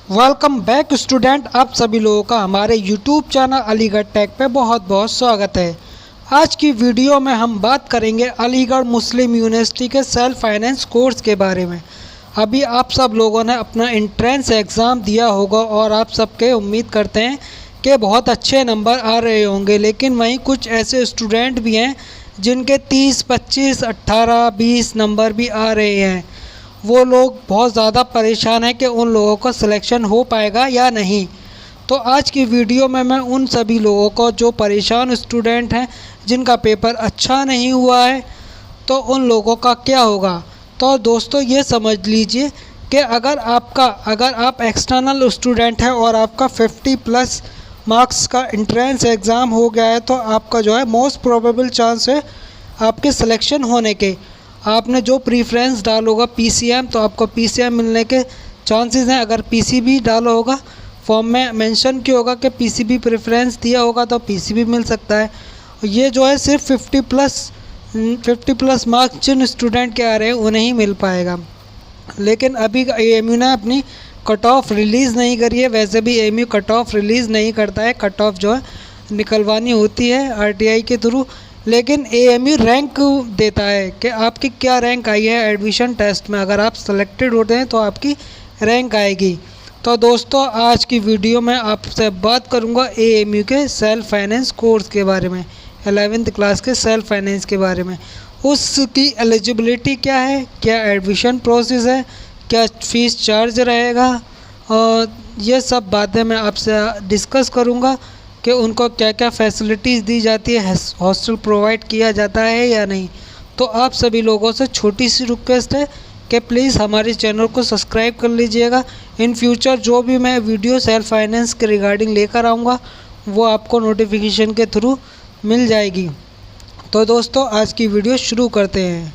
Welcome back student. आप सभी लोगों का हमारे यूट्यूब चैनल अलीगढ़ टेक पे बहुत बहुत स्वागत है। आज की वीडियो में हम बात करेंगे अलीगढ़ मुस्लिम यूनिवर्सिटी के सेल्फ फाइनेंस कोर्स के बारे में। अभी आप सब लोगों ने अपना एंट्रेंस एग्ज़ाम दिया होगा और आप सबके उम्मीद करते हैं कि बहुत अच्छे नंबर आ रहे होंगे, लेकिन वहीं कुछ ऐसे स्टूडेंट भी हैं जिनके 30, 25, 18, 20 नंबर भी आ रहे हैं। वो लोग बहुत ज़्यादा परेशान हैं कि उन लोगों का सिलेक्शन हो पाएगा या नहीं। तो आज की वीडियो में मैं उन सभी लोगों को जो परेशान स्टूडेंट हैं जिनका पेपर अच्छा नहीं हुआ है, तो उन लोगों का क्या होगा। तो दोस्तों ये समझ लीजिए कि अगर आप एक्सटर्नल स्टूडेंट हैं और आपका 50+ मार्क्स का एंट्रेंस एग्ज़ाम हो गया है, तो आपका जो है मोस्ट प्रोबेबल चांस है आपके सिलेक्शन होने के। आपने जो प्रीफ्रेंस डाला होगा पीसीएम, तो आपको पीसीएम मिलने के चांसेस हैं। अगर पीसीबी डाला होगा, फॉर्म में मेंशन किया होगा कि पीसीबी प्रेफरेंस दिया होगा, तो पीसीबी मिल सकता है। ये जो है सिर्फ 50+ मार्क्स जिन स्टूडेंट के आ रहे हैं उन्हें ही मिल पाएगा। लेकिन अभी एएमयू ने अपनी कट ऑफ रिलीज़ नहीं करी है। वैसे भी एएमयू कट ऑफ रिलीज़ नहीं करता है, कट ऑफ जो है निकलवानी होती है आरटीआई के थ्रू। लेकिन एएमयू रैंक देता है कि आपकी क्या रैंक आई है एडमिशन टेस्ट में। अगर आप सेलेक्टेड होते हैं तो आपकी रैंक आएगी। तो दोस्तों आज की वीडियो में आपसे बात करूंगा एएमयू के सेल्फ फाइनेंस कोर्स के बारे में, 11th क्लास के सेल्फ फाइनेंस के बारे में। उसकी एलिजिबिलिटी क्या है, क्या एडमिशन प्रोसेस है, क्या फ़ीस चार्ज रहेगा, और ये सब बातें मैं आपसे डिस्कस करूँगा कि उनको क्या क्या फैसिलिटीज़ दी जाती है, हॉस्टल प्रोवाइड किया जाता है या नहीं। तो आप सभी लोगों से छोटी सी रिक्वेस्ट है कि प्लीज़ हमारे चैनल को सब्सक्राइब कर लीजिएगा। इन फ्यूचर जो भी मैं वीडियो सेल्फ फाइनेंस के रिगार्डिंग लेकर आऊँगा वो आपको नोटिफिकेशन के थ्रू मिल जाएगी। तो दोस्तों आज की वीडियो शुरू करते हैं।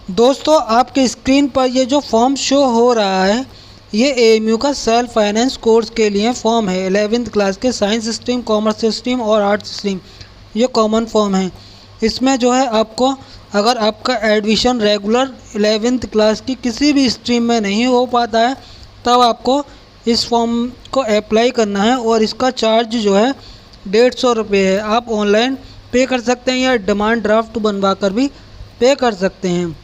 दोस्तों आपके स्क्रीन पर ये जो फॉर्म शो हो रहा है, ये एएमयू का सेल्फ फाइनेंस कोर्स के लिए फॉर्म है। 11th क्लास के साइंस स्ट्रीम, कॉमर्स स्ट्रीम और आर्ट्स स्ट्रीम, ये कॉमन फॉर्म है। इसमें जो है आपको, अगर आपका एडमिशन रेगुलर 11th क्लास की किसी भी स्ट्रीम में नहीं हो पाता है, तब आपको इस फॉर्म को अप्लाई करना है और इसका चार्ज जो है 150 रुपये है। आप ऑनलाइन पे कर सकते हैं या डिमांड ड्राफ्ट बनवा कर भी पे कर सकते हैं।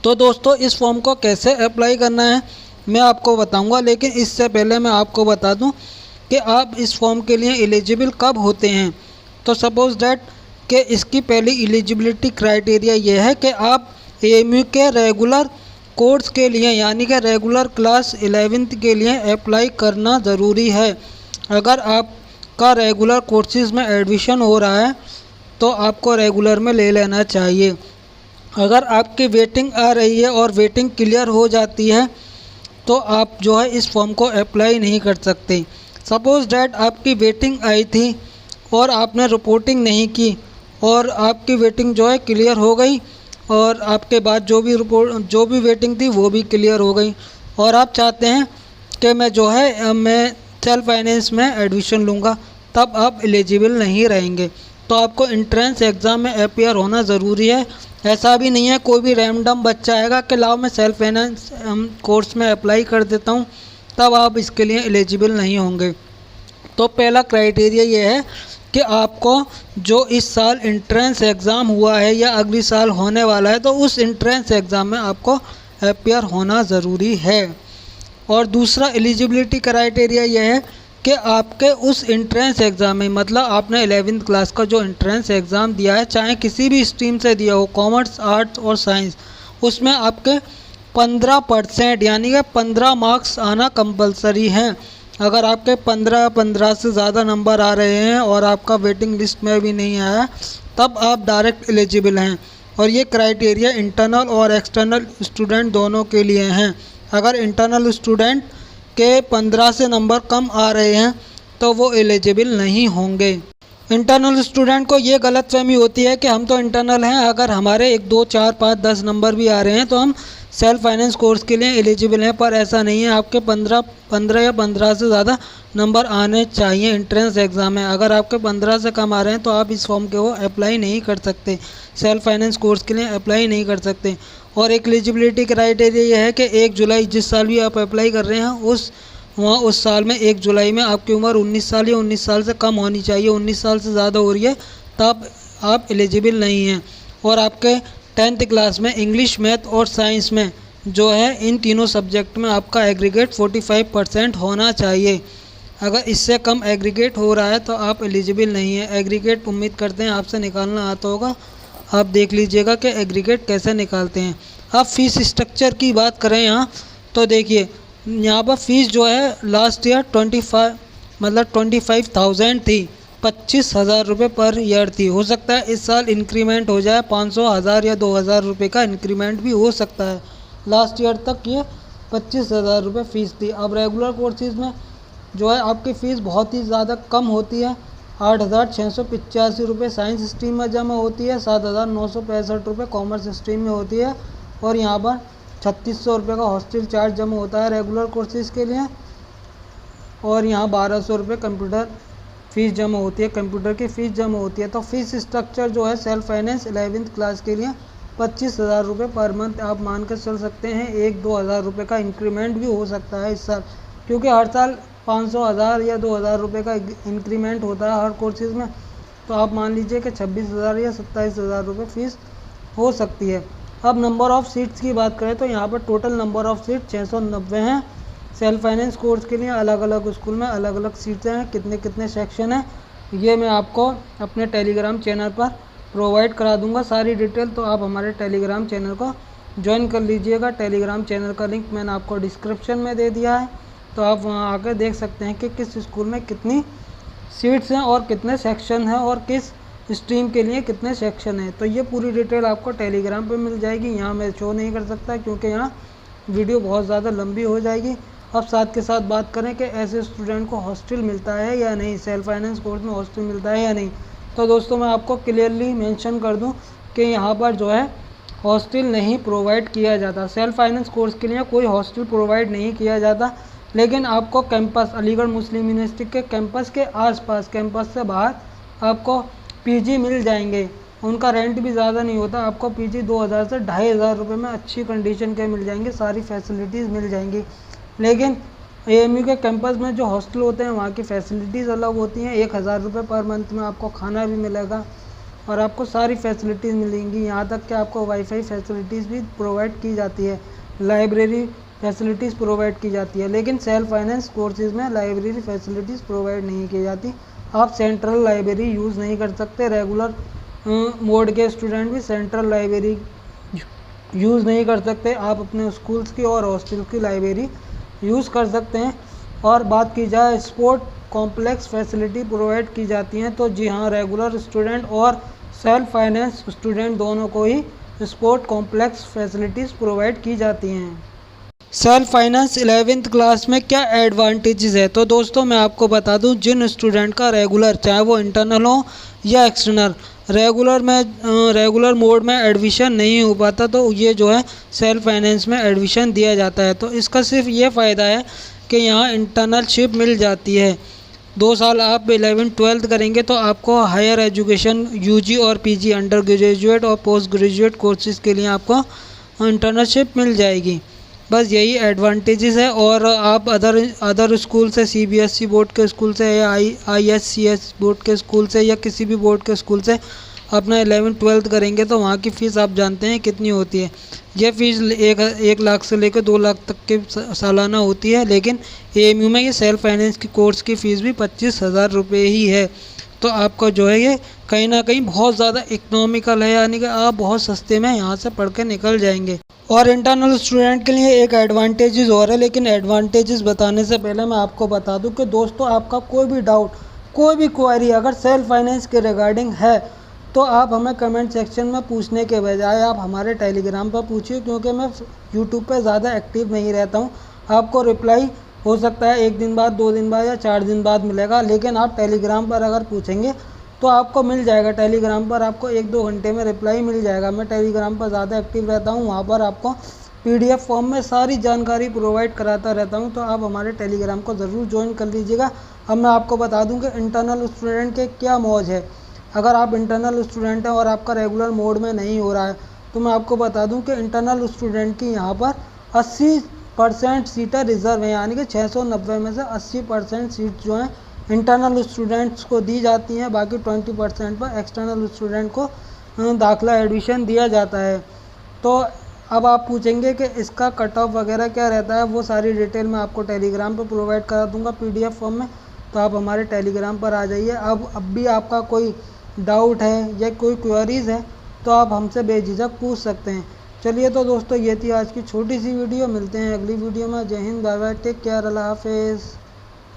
तो दोस्तों इस फॉर्म को कैसे अप्लाई करना है मैं आपको बताऊंगा, लेकिन इससे पहले मैं आपको बता दूं कि आप इस फॉर्म के लिए एलिजिबल कब होते हैं। तो सपोज़ डैट कि इसकी पहली एलिजिबिलिटी क्राइटेरिया ये है कि आप एएमयू के रेगुलर कोर्स के लिए, यानी कि रेगुलर क्लास 11th के लिए अप्लाई करना ज़रूरी है। अगर आपका रेगुलर कोर्सेज़ में एडमिशन हो रहा है तो आपको रेगुलर में ले लेना चाहिए। अगर आपकी वेटिंग आ रही है और वेटिंग क्लियर हो जाती है तो आप जो है इस फॉर्म को अप्लाई नहीं कर सकते। सपोज़ डैट आपकी वेटिंग आई थी और आपने रिपोर्टिंग नहीं की और आपकी वेटिंग जो है क्लियर हो गई, और आपके बाद जो भी वेटिंग थी वो भी क्लियर हो गई, और आप चाहते हैं कि मैं सेल्फ फाइनेंस में एडमिशन लूँगा, तब आप एलिजिबल नहीं रहेंगे। तो आपको एंट्रेंस एग्ज़ाम में अपीयर होना ज़रूरी है। ऐसा भी नहीं है कोई भी रैंडम बच्चा आएगा कि लाओ मैं सेल्फ फाइनेंस कोर्स में अप्लाई कर देता हूँ, तब आप इसके लिए एलिजिबल नहीं होंगे। तो पहला क्राइटेरिया ये है कि आपको जो इस साल एंट्रेंस एग्ज़ाम हुआ है या अगली साल होने वाला है, तो उस एंट्रेंस एग्ज़ाम में आपको अपीयर होना ज़रूरी है। और दूसरा एलिजिबिलिटी क्राइटेरिया ये है कि आपके उस एंट्रेंस एग्ज़ाम में, मतलब आपने 11th क्लास का जो एंट्रेंस एग्ज़ाम दिया है, चाहे किसी भी स्ट्रीम से दिया हो, कॉमर्स, आर्ट्स और साइंस, उसमें आपके 15% यानी कि 15 मार्क्स आना कंपलसरी हैं। अगर आपके 15 से ज़्यादा नंबर आ रहे हैं और आपका वेटिंग लिस्ट में भी नहीं आया, तब आप डायरेक्ट एलिजिबल हैं। और ये क्राइटेरिया इंटरनल और एक्सटर्नल स्टूडेंट दोनों के लिए हैं। अगर इंटरनल स्टूडेंट के 15 से नंबर कम आ रहे हैं तो वो एलिजिबल नहीं होंगे। इंटरनल स्टूडेंट को ये गलतफहमी होती है कि हम तो इंटरनल हैं, अगर हमारे 1, 2, 4, 5, 10 नंबर भी आ रहे हैं तो हम सेल्फ फाइनेंस कोर्स के लिए एलिजिबल हैं। पर ऐसा नहीं है, आपके 15 या 15 से ज़्यादा नंबर आने चाहिए एंट्रेंस एग्ज़ाम में। अगर आपके 15 से कम आ रहे हैं तो आप इस फॉर्म के वो अप्लाई नहीं कर सकते, सेल्फ फाइनेंस कोर्स के लिए अप्लाई नहीं कर सकते। और एक एलिजिबिलिटी क्राइटेरिया ये है कि 1 जुलाई जिस साल भी आप अप्लाई कर रहे हैं उस वहाँ उस साल में 1 जुलाई में आपकी उम्र 19 साल या 19 साल से कम होनी चाहिए, 19 साल से ज़्यादा हो रही है तब आप एलिजिबल नहीं हैं। और आपके 10th क्लास में इंग्लिश, मैथ और साइंस में जो है इन तीनों सब्जेक्ट में आपका एग्रीगेट 45% होना चाहिए। अगर इससे कम एग्रीगेट हो रहा है तो आप एलिजिबल नहीं है। एग्रीगेट उम्मीद करते हैं आपसे निकालना आता होगा, आप देख लीजिएगा कि एग्रीगेट कैसे निकालते हैं। अब फीस स्ट्रक्चर की बात करें यहाँ तो देखिए यहाँ पर फ़ीस जो है लास्ट ईयर 25,000 थी, 25,000 रुपये पर ईयर थी। हो सकता है इस साल इंक्रीमेंट हो जाए, 500, 1000 या 2000 रुपये का इंक्रीमेंट भी हो सकता है। लास्ट ईयर तक ये 25,000 रुपये फ़ीस थी। अब रेगुलर कोर्सेज़ में जो है आपकी फ़ीस बहुत ही ज़्यादा कम होती है, 8,685 रुपये साइंस स्ट्रीम में जमा होती है, 7,965 रुपये कॉमर्स स्ट्रीम में होती है, और यहाँ पर 3,600 रुपये का हॉस्टल चार्ज जमा होता है रेगुलर कोर्सेज़ के लिए, और यहाँ 1,200 रुपये कंप्यूटर फ़ीस जमा होती है, कंप्यूटर की फ़ीस जमा होती है। तो फीस स्ट्रक्चर जो है सेल्फ फाइनेंस 11th क्लास के लिए 25,000 रुपये पर मंथ आप मान कर चल सकते हैं। 1-2 हज़ार रुपये का इंक्रीमेंट भी हो सकता है इस साल, क्योंकि हर साल 500, 1000 या 2,000 रुपये का इंक्रीमेंट होता है हर कोर्सेज़ में। तो आप मान लीजिए कि 26,000 या 27,000 रुपये फ़ीस हो सकती है। अब नंबर ऑफ़ सीट्स की बात करें तो यहाँ पर टोटल नंबर ऑफ़ सीट 690 हैं। सेल्फ फाइनेंस कोर्स के लिए अलग अलग स्कूल में अलग अलग सीट्स हैं, कितने कितने सेक्शन हैं ये मैं आपको अपने टेलीग्राम चैनल पर प्रोवाइड करा दूंगा सारी डिटेल। तो आप हमारे टेलीग्राम चैनल को ज्वाइन कर लीजिएगा। टेलीग्राम चैनल का लिंक मैंने आपको डिस्क्रिप्शन में दे दिया है, तो आप वहां आकर देख सकते हैं कि किस स्कूल में कितनी सीट्स हैं और कितने सेक्शन हैं और किस स्ट्रीम के लिए कितने सेक्शन हैं। तो ये पूरी डिटेल आपको टेलीग्राम पे मिल जाएगी। यहाँ मैं शो नहीं कर सकता क्योंकि यहाँ वीडियो बहुत ज़्यादा लंबी हो जाएगी। अब साथ के साथ बात करें कि ऐसे स्टूडेंट को हॉस्टल मिलता है या नहीं, सेल्फ फाइनेंस कोर्स में हॉस्टल मिलता है या नहीं। तो दोस्तों मैं आपको क्लियरली मेंशन कर दूं कि यहाँ पर जो है हॉस्टल नहीं प्रोवाइड किया जाता। सेल्फ फाइनेंस कोर्स के लिए कोई हॉस्टल प्रोवाइड नहीं किया जाता, लेकिन आपको कैंपस अलीगढ़ मुस्लिम यूनिवर्सिटी के कैंपस के आसपास, कैंपस से बाहर आपको पीजी मिल जाएंगे। उनका रेंट भी ज़्यादा नहीं होता, आपको पीजी 2,000 से 2,500 रुपये में अच्छी कंडीशन के मिल जाएंगे, सारी फैसिलिटीज़ मिल जाएंगी। लेकिन एएमयू के कैंपस में जो हॉस्टल होते हैं वहाँ की फैसिलिटीज़ अलग होती हैं। 1,000 रुपये पर मंथ में आपको खाना भी मिलेगा और आपको सारी फैसिलिटीज़ मिलेंगी। यहाँ तक कि आपको वाईफाई फैसिलिटीज़ भी प्रोवाइड की जाती है, लाइब्रेरी फैसिलिटीज़ प्रोवाइड की जाती है। लेकिन सेल्फ फाइनेंस कोर्सेज में लाइब्रेरी फैसिलिटीज़ प्रोवाइड नहीं की जाती। आप सेंट्रल लाइब्रेरी यूज़ नहीं कर सकते। रेगुलर मोड के स्टूडेंट भी सेंट्रल लाइब्रेरी यूज़ नहीं कर सकते। आप अपने स्कूल्स की और हॉस्टल की लाइब्रेरी यूज़ कर सकते हैं। और बात की जाए स्पोर्ट कॉम्प्लेक्स फैसिलिटी प्रोवाइड की जाती हैं, तो जी हाँ, रेगुलर स्टूडेंट और सेल्फ फाइनेंस स्टूडेंट दोनों को ही स्पोर्ट कॉम्प्लेक्स फैसिलिटीज़ प्रोवाइड की जाती हैं। सेल्फ फाइनेंस 11th क्लास में क्या एडवांटेजेस है, तो दोस्तों मैं आपको बता दूं, जिन स्टूडेंट का रेगुलर, चाहे वो इंटरनल हो या एक्सटर्नल, रेगुलर मोड में एडमिशन नहीं हो पाता, तो ये जो है सेल्फ फाइनेंस में एडमिशन दिया जाता है। तो इसका सिर्फ ये फ़ायदा है कि यहाँ इंटर्नशिप मिल जाती है। 2 साल आप 11th-12th करेंगे तो आपको हायर एजुकेशन यूजी और पीजी, अंडर ग्रेजुएट और पोस्ट ग्रेजुएट कोर्सेज़ के लिए आपको इंटर्नशिप मिल जाएगी। बस यही एडवांटेजेस है। और आप अदर स्कूल से, सीबीएसई बोर्ड के स्कूल से या आईएससीएस बोर्ड के स्कूल से या किसी भी बोर्ड के स्कूल से अपना 11th-12th करेंगे तो वहाँ की फ़ीस आप जानते हैं कितनी होती है। ये फ़ीस 1 लाख से लेकर 2 लाख तक के सालाना होती है। लेकिन एएमयू में ये सेल्फ फाइनेंस की कोर्स की फ़ीस भी 25,000 रुपये ही है। तो आपका जो है ये कहीं ना कहीं बहुत ज़्यादा इकोनॉमिकल है, यानी कि आप बहुत सस्ते में यहाँ से पढ़ के निकल जाएंगे। और इंटरनल स्टूडेंट के लिए एक एडवांटेजेस और है, लेकिन एडवांटेजेस बताने से पहले मैं आपको बता दूं कि दोस्तों आपका कोई भी डाउट, कोई भी क्वेरी अगर सेल्फ फाइनेंस के रिगार्डिंग है तो आप हमें कमेंट सेक्शन में पूछने के बजाय आप हमारे टेलीग्राम पर पूछिए, क्योंकि मैं यूट्यूब पर ज़्यादा एक्टिव नहीं रहता हूँ। आपको रिप्लाई हो सकता है 1 दिन बाद, 2 दिन बाद या 4 दिन बाद मिलेगा, लेकिन आप टेलीग्राम पर अगर पूछेंगे तो आपको मिल जाएगा। टेलीग्राम पर आपको 1-2 घंटे में रिप्लाई मिल जाएगा। मैं टेलीग्राम पर ज़्यादा एक्टिव रहता हूँ, वहाँ पर आपको पीडीएफ फॉर्म में सारी जानकारी प्रोवाइड कराता रहता हूँ। तो आप हमारे टेलीग्राम को ज़रूर ज्वाइन कर लीजिएगा। अब मैं आपको बता दूँ कि इंटरनल स्टूडेंट के क्या मौज है। अगर आप इंटरनल स्टूडेंट हैं और आपका रेगुलर मोड में नहीं हो रहा है तो मैं आपको बता दूँ कि इंटरनल स्टूडेंट की यहाँ पर 80% सीटें रिज़र्व हैं, यानी कि 690 में से 80% सीट जो हैं इंटरनल स्टूडेंट्स को दी जाती हैं, बाकी 20% पर एक्सटर्नल स्टूडेंट को दाखिला एडमिशन दिया जाता है। तो अब आप पूछेंगे कि इसका कट ऑफ वगैरह क्या रहता है, वो सारी डिटेल मैं आपको टेलीग्राम पर प्रोवाइड करा दूंगा PDF फॉर्म में, तो आप हमारे टेलीग्राम पर आ जाइए। अब भी आपका कोई डाउट है या कोई क्वेरीज़ है तो आप हमसे बेझिझक पूछ सकते हैं। चलिए तो दोस्तों, ये थी आज की छोटी सी वीडियो, मिलते हैं अगली वीडियो में। जय हिंद, बाय बाय, टेक केयर, अल्लाह हाफिज़।